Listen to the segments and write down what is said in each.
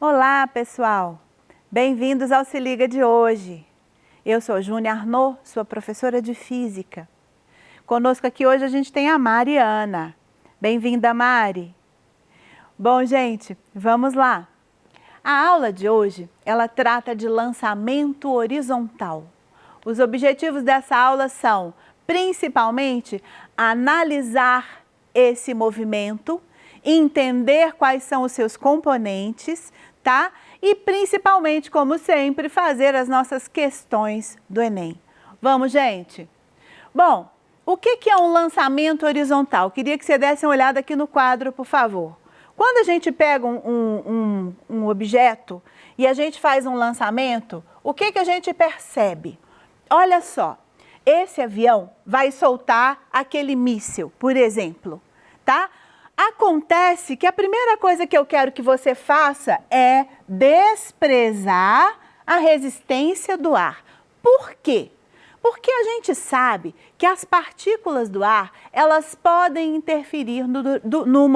Olá, pessoal! Bem-vindos ao Se Liga de hoje. Eu sou Júnia Arnaud, sua professora de Física. Conosco aqui hoje a gente tem a Mariana. Bem-vinda, Mari! Bom, gente, vamos lá. A aula de hoje, ela trata de lançamento horizontal. Os objetivos dessa aula são, principalmente, analisar esse movimento, entender quais são os seus componentes, tá? E principalmente, como sempre, fazer as nossas questões do Enem. Vamos, gente? Bom, o que é um lançamento horizontal? Queria que você desse uma olhada aqui no quadro, por favor. Quando a gente pega um objeto e a gente faz um lançamento, o que a gente percebe? Olha só, esse avião vai soltar aquele míssil, por exemplo, tá? Acontece que a primeira coisa que eu quero que você faça é desprezar a resistência do ar. Por quê? Porque a gente sabe que as partículas do ar, elas podem interferir no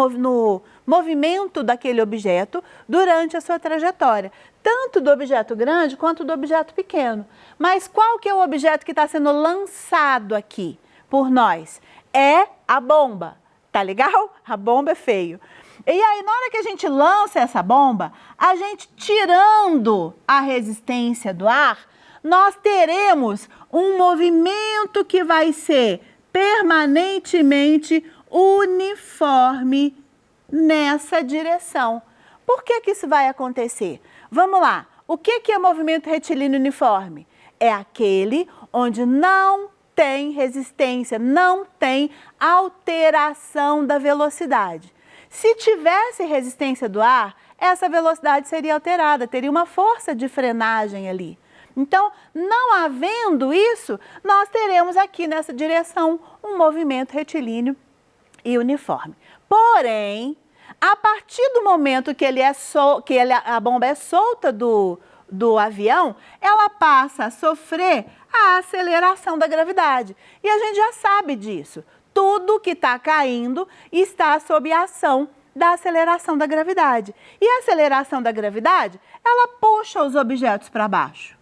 movimento daquele objeto durante a sua trajetória, tanto do objeto grande quanto do objeto pequeno. Mas qual que é o objeto que está sendo lançado aqui por nós? É a bomba. Tá legal? A bomba é feio. E aí, na hora que a gente lança essa bomba, a gente tirando a resistência do ar, nós teremos um movimento que vai ser permanentemente uniforme nessa direção. Por que isso vai acontecer? Vamos lá. O que é movimento retilíneo uniforme? É aquele onde não tem resistência, não tem alteração da velocidade. Se tivesse resistência do ar, essa velocidade seria alterada, teria uma força de frenagem ali. Então, não havendo isso, nós teremos aqui nessa direção um movimento retilíneo e uniforme. Porém, a partir do momento que a bomba é solta do avião, ela passa a sofrer a aceleração da gravidade. E a gente já sabe disso. Tudo que está caindo está sob a ação da aceleração da gravidade. E a aceleração da gravidade, ela puxa os objetos para baixo.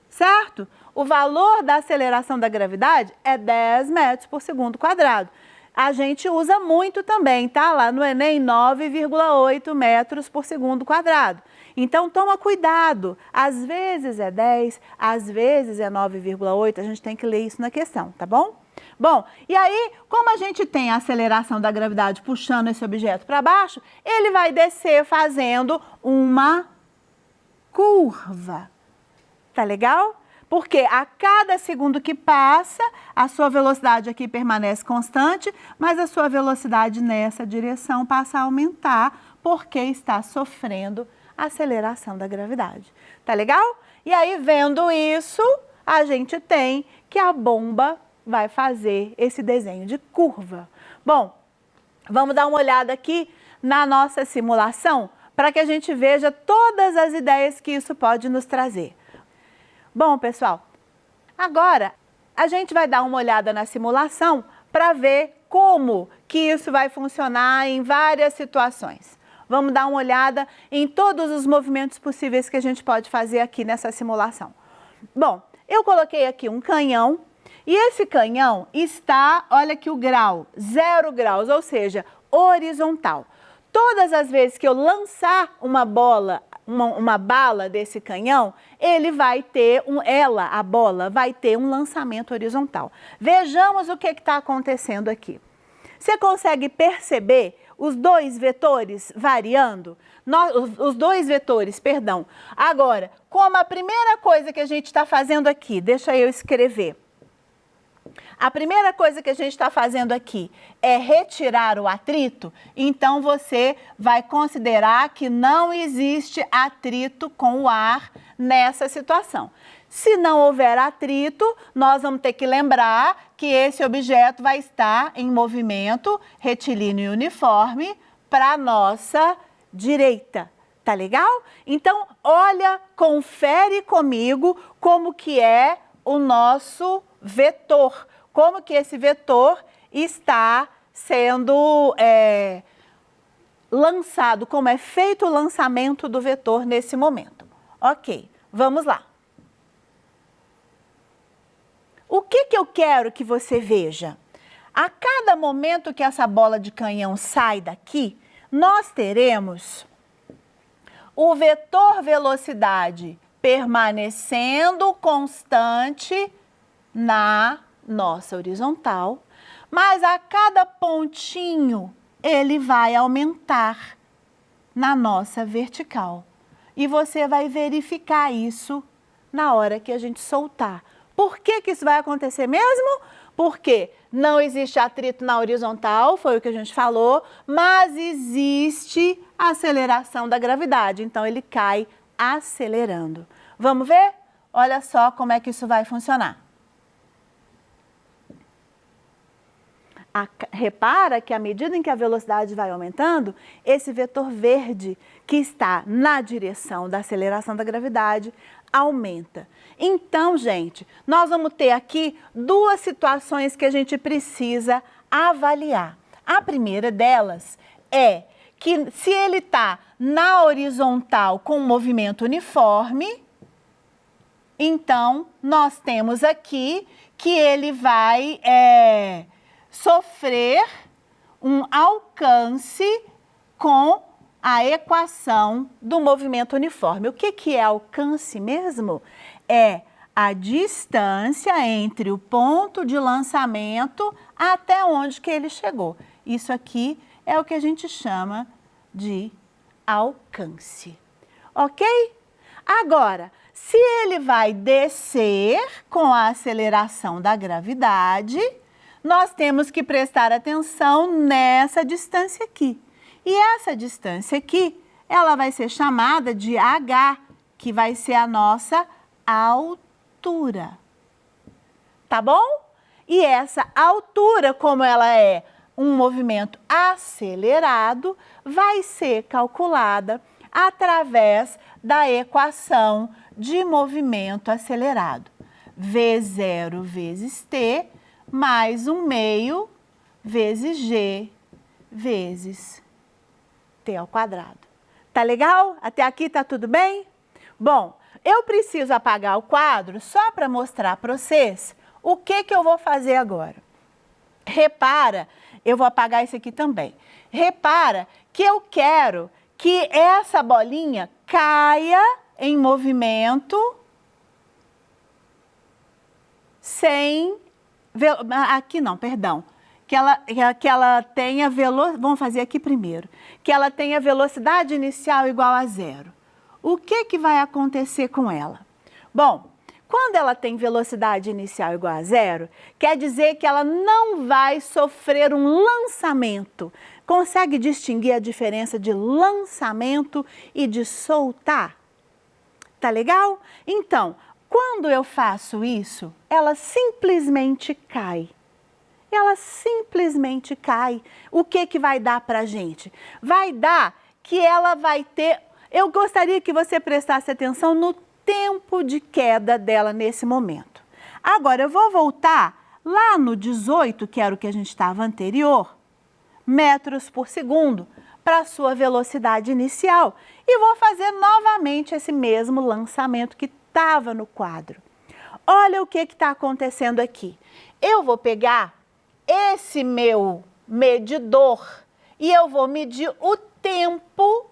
Certo? O valor da aceleração da gravidade é 10 metros por segundo quadrado. A gente usa muito também, tá? Lá no Enem, 9,8 metros por segundo quadrado. Então, toma cuidado. Às vezes é 10, às vezes é 9,8. A gente tem que ler isso na questão, tá bom? Bom, e aí, como a gente tem a aceleração da gravidade puxando esse objeto para baixo, ele vai descer fazendo uma curva. Tá legal? Porque a cada segundo que passa, a sua velocidade aqui permanece constante, mas a sua velocidade nessa direção passa a aumentar, porque está sofrendo a aceleração da gravidade. Tá legal? E aí, vendo isso, a gente tem que a bomba vai fazer esse desenho de curva. Bom, vamos dar uma olhada aqui na nossa simulação, para que a gente veja todas as ideias que isso pode nos trazer. Bom, pessoal, agora a gente vai dar uma olhada na simulação para ver como que isso vai funcionar em várias situações. Vamos dar uma olhada em todos os movimentos possíveis que a gente pode fazer aqui nessa simulação. Bom, eu coloquei aqui um canhão e esse canhão está, olha aqui o grau, 0 graus, ou seja, horizontal. Todas as vezes que eu lançar uma bala desse canhão, ele vai ter a bola vai ter um lançamento horizontal. Vejamos o que está acontecendo aqui. Você consegue perceber os dois vetores variando? Os dois vetores, perdão. Agora, como a primeira coisa que a gente está fazendo aqui, deixa eu escrever. A primeira coisa que a gente está fazendo aqui é retirar o atrito, então você vai considerar que não existe atrito com o ar nessa situação. Se não houver atrito, nós vamos ter que lembrar que esse objeto vai estar em movimento retilíneo e uniforme para a nossa direita. Tá legal? Então, olha, confere comigo como que é o nosso vetor. Como que esse vetor está sendo lançado, como é feito o lançamento do vetor nesse momento. Ok, vamos lá. O que eu quero que você veja? A cada momento que essa bola de canhão sai daqui, nós teremos o vetor velocidade permanecendo constante na nossa horizontal, mas a cada pontinho ele vai aumentar na nossa vertical. E você vai verificar isso na hora que a gente soltar. Por que isso vai acontecer mesmo? Porque não existe atrito na horizontal, foi o que a gente falou, mas existe aceleração da gravidade, então ele cai acelerando. Vamos ver? Olha só como é que isso vai funcionar. Repara que à medida em que a velocidade vai aumentando, esse vetor verde que está na direção da aceleração da gravidade aumenta. Então, gente, nós vamos ter aqui duas situações que a gente precisa avaliar. A primeira delas é que se ele está na horizontal com um movimento uniforme, então nós temos aqui que ele vai sofrer um alcance com a equação do movimento uniforme. O que é alcance mesmo? É a distância entre o ponto de lançamento até onde que ele chegou. Isso aqui é o que a gente chama de alcance. Ok? Agora, se ele vai descer com a aceleração da gravidade, nós temos que prestar atenção nessa distância aqui. E essa distância aqui, ela vai ser chamada de h, que vai ser a nossa altura. Tá bom? E essa altura, como ela é um movimento acelerado, vai ser calculada através da equação de movimento acelerado. V0 vezes t mais 1/2 vezes g vezes t ao quadrado. Tá legal? Até aqui tá tudo bem? Bom, eu preciso apagar o quadro só para mostrar para vocês o que eu vou fazer agora. Repara, eu vou apagar isso aqui também. Repara que eu quero que essa bolinha caia em movimento sem... Aqui não, perdão. Que ela tenha velocidade... Vamos fazer aqui primeiro. Que ela tenha velocidade inicial igual a 0. O que vai acontecer com ela? Bom, quando ela tem velocidade inicial igual a 0, quer dizer que ela não vai sofrer um lançamento. Consegue distinguir a diferença de lançamento e de soltar? Tá legal? Então, quando eu faço isso, ela simplesmente cai. Ela simplesmente cai. O que vai dar pra gente? Vai dar que ela vai ter... Eu gostaria que você prestasse atenção no tempo de queda dela nesse momento. Agora, eu vou voltar lá no 18, que era o que a gente estava anterior, metros por segundo, para a sua velocidade inicial. E vou fazer novamente esse mesmo lançamento que estava no quadro. Olha o que está acontecendo aqui. Eu vou pegar esse meu medidor e eu vou medir o tempo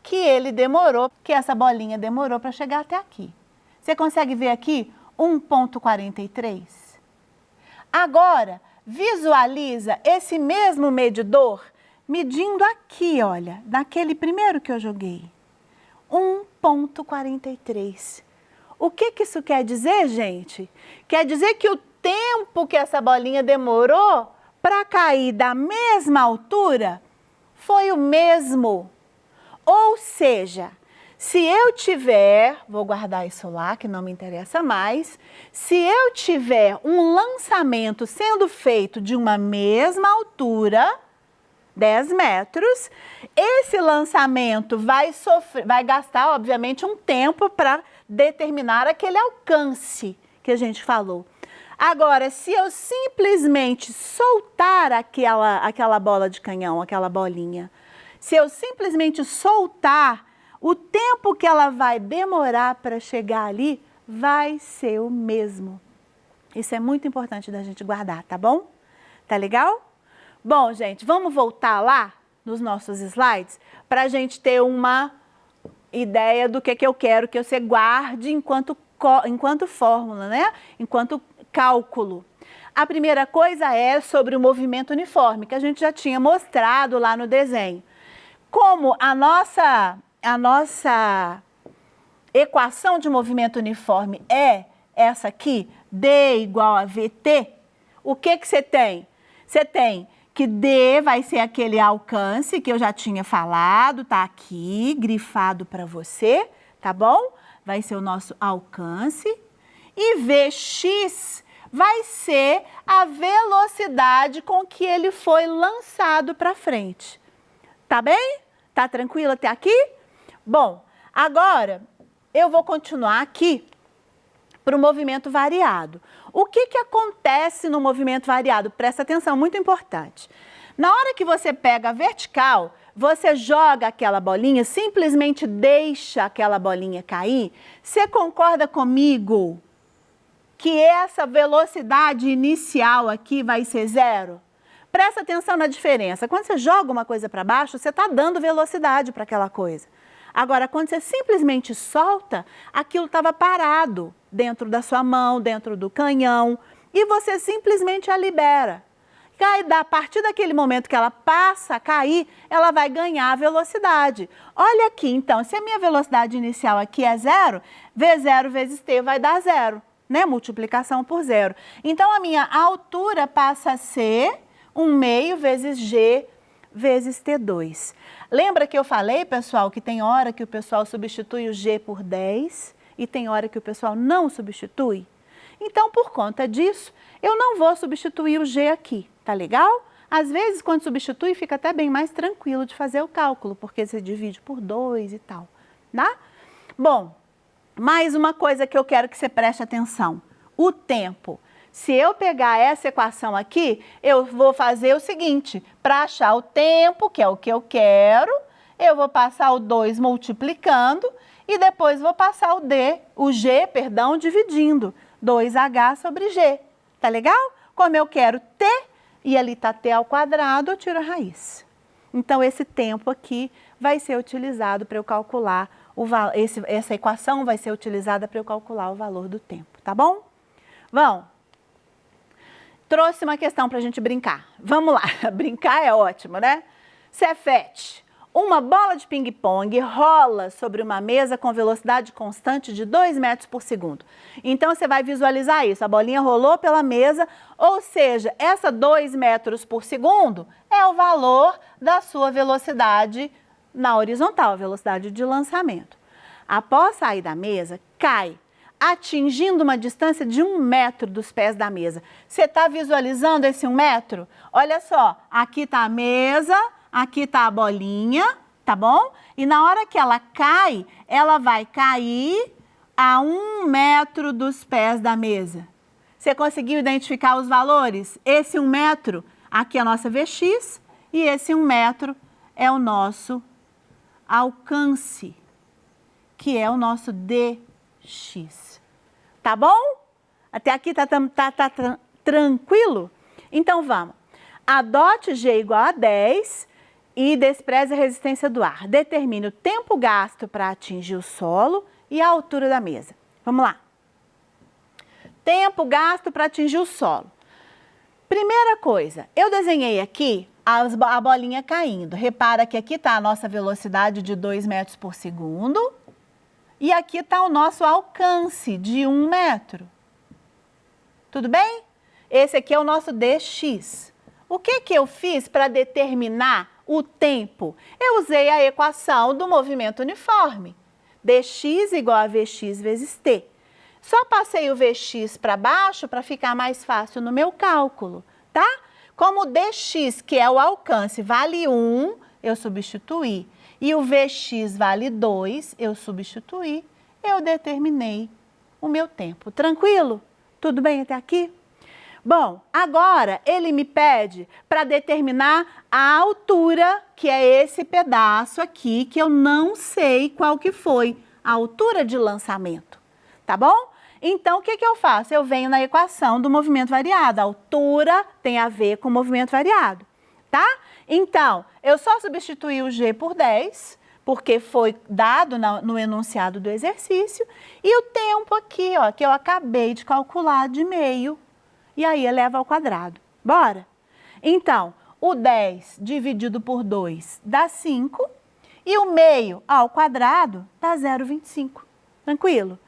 que ele demorou, que essa bolinha demorou para chegar até aqui. Você consegue ver aqui 1,43? Agora, visualiza esse mesmo medidor medindo aqui, olha, naquele primeiro que eu joguei. 1,43. O que isso quer dizer, gente? Quer dizer que o tempo que essa bolinha demorou para cair da mesma altura foi o mesmo. Ou seja, se eu tiver, vou guardar isso lá que não me interessa mais, se eu tiver um lançamento sendo feito de uma mesma altura, 10 metros, esse lançamento vai gastar, obviamente, um tempo para determinar aquele alcance que a gente falou. Agora, se eu simplesmente soltar aquela bola de canhão, aquela bolinha, Se eu simplesmente soltar, o tempo que ela vai demorar para chegar ali vai ser o mesmo. Isso é muito importante da gente guardar, tá bom? Tá legal? Bom, gente, vamos voltar lá nos nossos slides para a gente ter uma ideia do que eu quero que você guarde enquanto fórmula, né? Enquanto cálculo. A primeira coisa é sobre o movimento uniforme, que a gente já tinha mostrado lá no desenho. Como a nossa equação de movimento uniforme é essa aqui, D igual a VT, o que você tem? Você tem que D vai ser aquele alcance que eu já tinha falado, tá aqui, grifado para você, tá bom? Vai ser o nosso alcance. E Vx vai ser a velocidade com que ele foi lançado para frente. Tá bem? Tá tranquilo até aqui? Bom, agora eu vou continuar aqui para o movimento variado. O que acontece no movimento variado? Presta atenção, muito importante. Na hora que você pega a vertical, você joga aquela bolinha, simplesmente deixa aquela bolinha cair. Você concorda comigo que essa velocidade inicial aqui vai ser zero? Presta atenção na diferença. Quando você joga uma coisa para baixo, você está dando velocidade para aquela coisa. Agora, quando você simplesmente solta, aquilo estava parado dentro da sua mão, dentro do canhão, e você simplesmente a libera. A partir daquele momento que ela passa a cair, ela vai ganhar velocidade. Olha aqui, então, se a minha velocidade inicial aqui é zero, V0 vezes T vai dar zero, né? Multiplicação por zero. Então, a minha altura passa a ser 1/2 vezes G vezes T2. Lembra que eu falei, pessoal, que tem hora que o pessoal substitui o G por 10 e tem hora que o pessoal não substitui? Então, por conta disso, eu não vou substituir o G aqui, tá legal? Às vezes, quando substitui, fica até bem mais tranquilo de fazer o cálculo, porque você divide por 2 e tal, tá? Bom, mais uma coisa que eu quero que você preste atenção, o tempo. Se eu pegar essa equação aqui, eu vou fazer o seguinte, para achar o tempo, que é o que eu quero, eu vou passar o 2 multiplicando e depois vou passar o G, dividindo 2H sobre G. Tá legal? Como eu quero T, e ali está T ao quadrado, eu tiro a raiz. Então, esse tempo aqui vai ser utilizado para eu calcular, essa equação vai ser utilizada para eu calcular o valor do tempo, tá bom? Vamos. Trouxe uma questão para a gente brincar. Vamos lá, brincar é ótimo, né? Cefete, uma bola de ping-pong rola sobre uma mesa com velocidade constante de 2 metros por segundo. Então, você vai visualizar isso, a bolinha rolou pela mesa, ou seja, essa 2 metros por segundo é o valor da sua velocidade na horizontal, a velocidade de lançamento. Após sair da mesa, cai, atingindo uma distância de 1 metro dos pés da mesa. Você está visualizando esse 1 metro? Olha só, aqui está a mesa, aqui está a bolinha, tá bom? E na hora que ela cai, ela vai cair a 1 metro dos pés da mesa. Você conseguiu identificar os valores? Esse 1 metro, aqui é a nossa Vx, e esse 1 metro é o nosso alcance, que é o nosso dx. Tá bom? Até aqui tá tranquilo? Então, vamos. Adote G igual a 10 e despreze a resistência do ar. Determine o tempo gasto para atingir o solo e a altura da mesa. Vamos lá. Tempo gasto para atingir o solo. Primeira coisa, eu desenhei aqui a bolinha caindo. Repara que aqui está a nossa velocidade de 2 metros por segundo. E aqui está o nosso alcance de 1 metro. Tudo bem? Esse aqui é o nosso dx. O que eu fiz para determinar o tempo? Eu usei a equação do movimento uniforme. dx igual a Vx vezes t. Só passei o Vx para baixo para ficar mais fácil no meu cálculo, tá? Como o dx, que é o alcance, vale 1, eu substituí. E o Vx vale 2, eu substituí, eu determinei o meu tempo. Tranquilo? Tudo bem até aqui? Bom, agora ele me pede para determinar a altura, que é esse pedaço aqui, que eu não sei qual que foi, a altura de lançamento, tá bom? Então, o que eu faço? Eu venho na equação do movimento variado. A altura tem a ver com o movimento variado, tá? Então, eu só substituí o G por 10, porque foi dado no enunciado do exercício, e o tempo aqui, ó, que eu acabei de calcular de meio, e aí eleva ao quadrado. Bora? Então, o 10 dividido por 2 dá 5, e o meio ao quadrado dá 0,25. Tranquilo?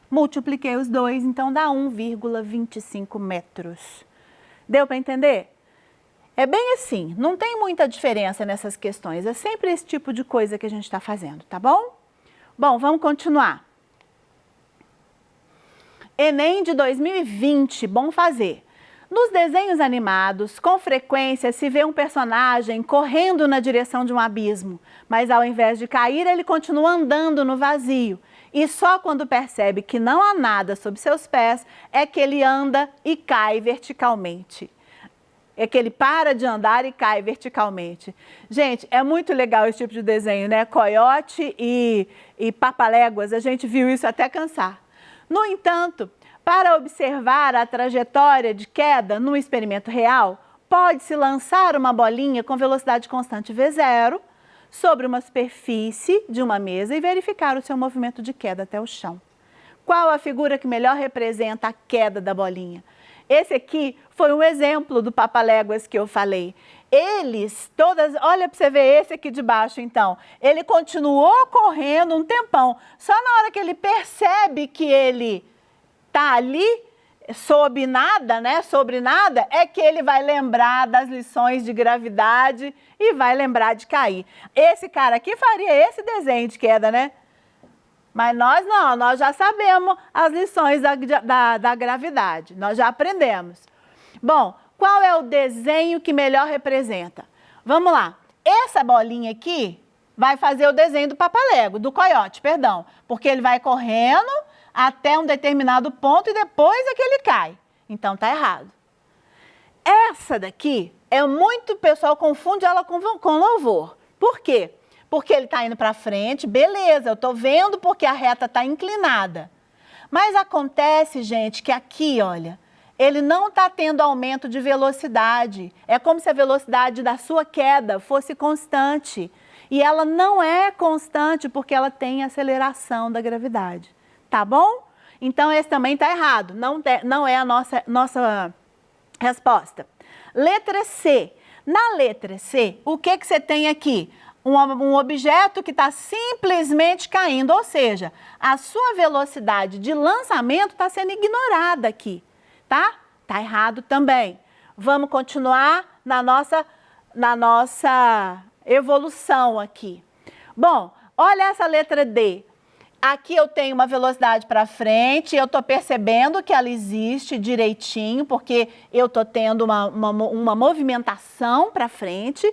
Multipliquei os dois, então dá 1,25 metros. Deu para entender? É bem assim, não tem muita diferença nessas questões, é sempre esse tipo de coisa que a gente está fazendo, tá bom? Bom, vamos continuar. Enem de 2020, bom fazer. Nos desenhos animados, com frequência se vê um personagem correndo na direção de um abismo, mas ao invés de cair, ele continua andando no vazio. E só quando percebe que não há nada sob seus pés é que ele anda e cai verticalmente. É que ele para de andar e cai verticalmente. Gente, é muito legal esse tipo de desenho, né? Coiote e Papaléguas, a gente viu isso até cansar. No entanto, para observar a trajetória de queda no experimento real, pode-se lançar uma bolinha com velocidade constante V0 sobre uma superfície de uma mesa e verificar o seu movimento de queda até o chão. Qual a figura que melhor representa a queda da bolinha? Esse aqui foi um exemplo do Papaléguas que eu falei. Olha para você ver esse aqui de baixo então, ele continuou correndo um tempão, só na hora que ele percebe que ele está ali, sobre nada, é que ele vai lembrar das lições de gravidade e vai lembrar de cair. Esse cara aqui faria esse desenho de queda, né? Mas nós não, nós já sabemos as lições da gravidade, nós já aprendemos. Bom, qual é o desenho que melhor representa? Vamos lá, essa bolinha aqui vai fazer o desenho do papalego, do coiote, perdão, porque ele vai correndo até um determinado ponto e depois é que ele cai. Então tá errado. Essa daqui o pessoal confunde ela com louvor. Por quê? Porque ele está indo para frente, beleza, eu estou vendo porque a reta está inclinada. Mas acontece, gente, que aqui, olha, ele não está tendo aumento de velocidade. É como se a velocidade da sua queda fosse constante. E ela não é constante porque ela tem aceleração da gravidade. Tá bom? Então, esse também está errado. Não é a nossa resposta. Letra C. Na letra C, o que você tem aqui? Um objeto que está simplesmente caindo, ou seja, a sua velocidade de lançamento está sendo ignorada aqui, tá? Tá errado também. Vamos continuar na nossa evolução aqui. Bom, olha essa letra D. Aqui eu tenho uma velocidade para frente, eu estou percebendo que ela existe direitinho, porque eu estou tendo uma movimentação para frente.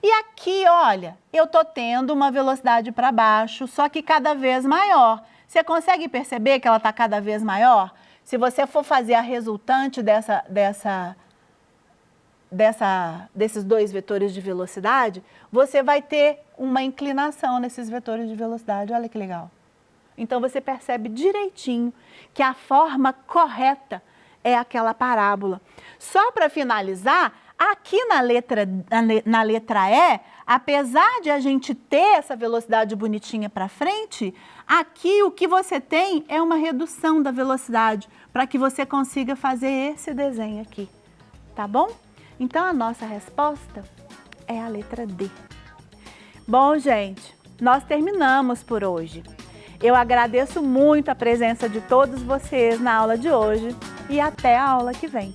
E aqui, olha, eu estou tendo uma velocidade para baixo, só que cada vez maior. Você consegue perceber que ela está cada vez maior? Se você for fazer a resultante desses dois vetores de velocidade, você vai ter uma inclinação nesses vetores de velocidade. Olha que legal. Então, você percebe direitinho que a forma correta é aquela parábola. Só para finalizar, aqui na letra E, apesar de a gente ter essa velocidade bonitinha para frente, aqui o que você tem é uma redução da velocidade para que você consiga fazer esse desenho aqui, tá bom? Então, a nossa resposta é a letra D. Bom, gente, nós terminamos por hoje. Eu agradeço muito a presença de todos vocês na aula de hoje e até a aula que vem.